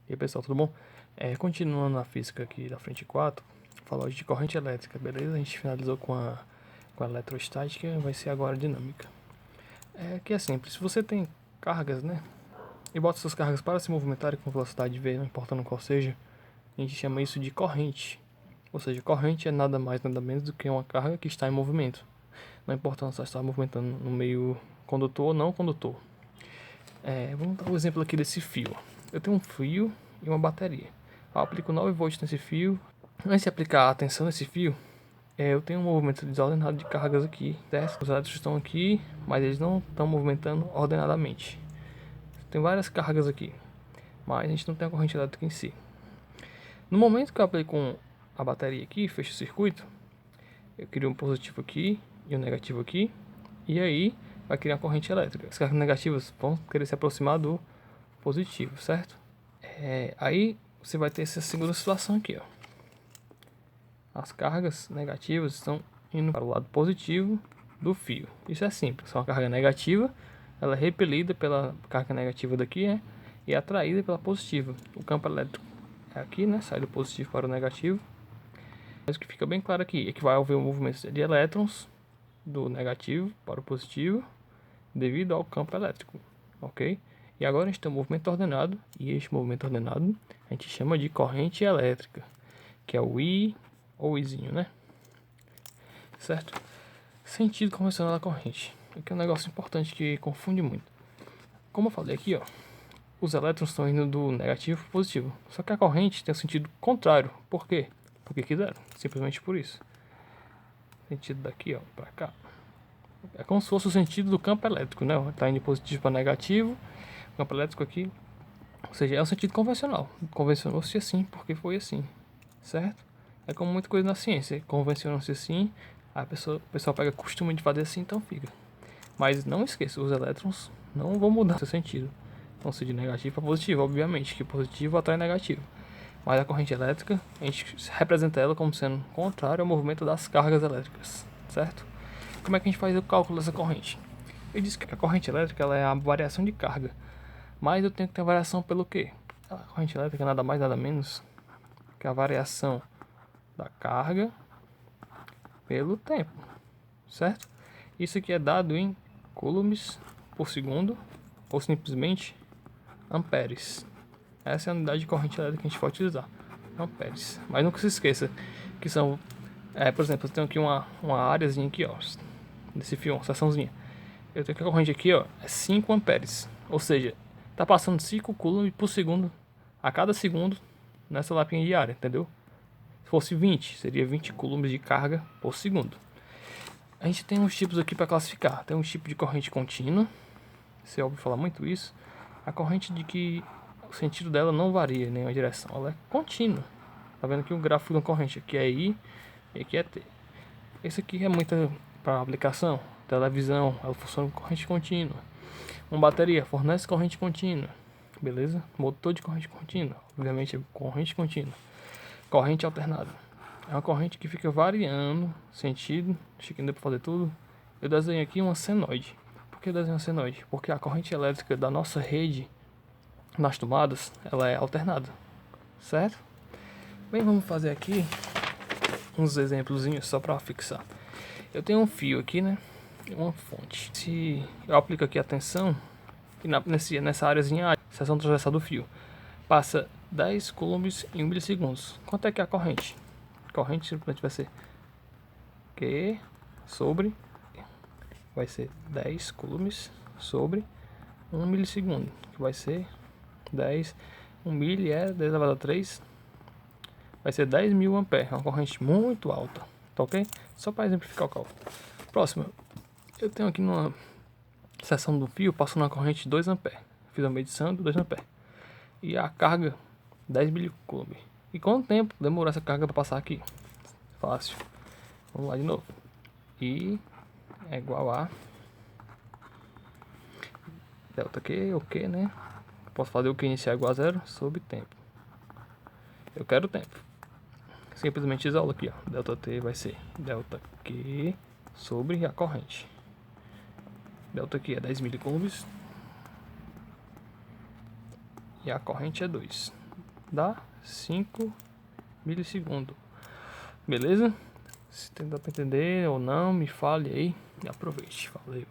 E aí pessoal, tudo bom? Continuando a física aqui da frente 4, falar hoje de corrente elétrica, beleza? A gente finalizou com a eletrostática, vai ser agora a dinâmica. Que é simples, se você tem cargas, né? E bota suas cargas para se movimentarem com velocidade V, não importando qual seja, a gente chama isso de corrente. Ou seja, corrente é nada mais, nada menos do que uma carga que está em movimento. Não importa se ela está movimentando no meio condutor ou não condutor. Vamos dar um exemplo aqui desse fio. Eu tenho um fio e uma bateria. Eu aplico 9 volts nesse fio. Antes de aplicar a tensão nesse fio, eu tenho um movimento desordenado de cargas aqui, certo? Os elétrons estão aqui, mas eles não estão movimentando ordenadamente. Tem várias cargas aqui, mas a gente não tem a corrente elétrica em si. No momento que eu aplico a bateria aqui, fecho o circuito, eu crio um positivo aqui e um negativo aqui, e aí vai criar uma corrente elétrica. As cargas negativas vão querer se aproximar do positivo, certo? Aí você vai ter essa segunda situação aqui, ó. As cargas negativas estão indo para o lado positivo do fio. Isso é simples. Uma carga negativa, ela é repelida pela carga negativa daqui, né? E atraída pela positiva. O campo elétrico é aqui, né? Sai do positivo para o negativo. Mas o que fica bem claro aqui é que vai haver um movimento de elétrons do negativo para o positivo devido ao campo elétrico, ok? E agora a gente tem um movimento ordenado, e este movimento ordenado a gente chama de corrente elétrica, que é o I ou Izinho, né? Certo? Sentido convencional da corrente. Aqui é um negócio importante que confunde muito. Como eu falei aqui, ó, os elétrons estão indo do negativo para o positivo. Só que a corrente tem o sentido contrário. Por quê? Porque quiseram. Simplesmente por isso. Sentido daqui, ó, para cá. É como se fosse o sentido do campo elétrico, né? Está indo de positivo para negativo. O campo elétrico aqui. Ou seja, é o sentido convencional. Convencionou-se assim porque foi assim. Certo? É como muita coisa na ciência. Convencionou-se assim. O pessoal pega costume de fazer assim, então fica. Mas não esqueça, os elétrons não vão mudar seu sentido. Vão ser de negativo para positivo, obviamente, que positivo atrai negativo. Mas a corrente elétrica, a gente representa ela como sendo contrário ao movimento das cargas elétricas, certo? Como é que a gente faz o cálculo dessa corrente? Eu disse que a corrente elétrica ela é a variação de carga, mas eu tenho que ter a variação pelo quê? A corrente elétrica é nada mais nada menos que a variação da carga pelo tempo, certo? Isso aqui é dado em coulombs por segundo ou simplesmente amperes. Essa é a unidade de corrente elétrica que a gente pode utilizar, amperes. Mas nunca se esqueça que são, por exemplo, eu tenho aqui uma áreazinha aqui, ó, desse fio, uma seçãozinha. Eu tenho que a corrente aqui, ó, é 5 amperes, ou seja, tá passando 5 coulombs por segundo a cada segundo nessa lapinha de área, entendeu? Se fosse 20, seria 20 coulombs de carga por segundo. A gente tem uns tipos aqui para classificar. Tem um tipo de corrente contínua. Você ouve falar muito isso. A corrente de que o sentido dela não varia em nenhuma direção. Ela é contínua. Tá vendo aqui o gráfico da corrente. Aqui é I e aqui é T. Esse aqui é muito para aplicação. Televisão, ela funciona com corrente contínua. Uma bateria fornece corrente contínua. Beleza? Motor de corrente contínua. Obviamente é corrente contínua. Corrente alternada. É uma corrente que fica variando sentido. Acho que não deu para fazer tudo. Eu desenho aqui uma senoide. Por que eu desenho uma senoide? Porque a corrente elétrica da nossa rede, nas tomadas, ela é alternada. Certo? Bem, vamos fazer aqui uns exemplos só para fixar. Eu tenho um fio aqui, né? Uma fonte. Se eu aplico aqui a tensão, e nessa áreazinha, a seção transversal do fio, passa 10 coulombs em 1 milissegundos. Quanto é que é a corrente? A corrente simplesmente vai ser Q sobre, vai ser 10 coulombs sobre 1 milissegundo, que vai ser 10, 1 mili é 10 elevado a 3, vai ser 10.000 amperes, é uma corrente muito alta, tá ok? Só para exemplificar o cálculo. Próximo, eu tenho aqui numa seção do fio, passando uma corrente de 2 amperes, fiz a medição de 2 amperes, e a carga 10 milicoulomb. E quanto tempo demorou essa carga para passar aqui? Fácil. Vamos lá de novo. I é igual a delta Q, o Q, né? Posso fazer o Q inicial igual a zero sobre tempo. Eu quero tempo. Simplesmente isolo aqui, ó. Delta T vai ser delta Q sobre a corrente. Delta Q é 10 milicoulombs. E a corrente é 2. dá 5 milissegundos. Beleza? Se tentar pra entender ou não, me fale aí e aproveite. Valeu.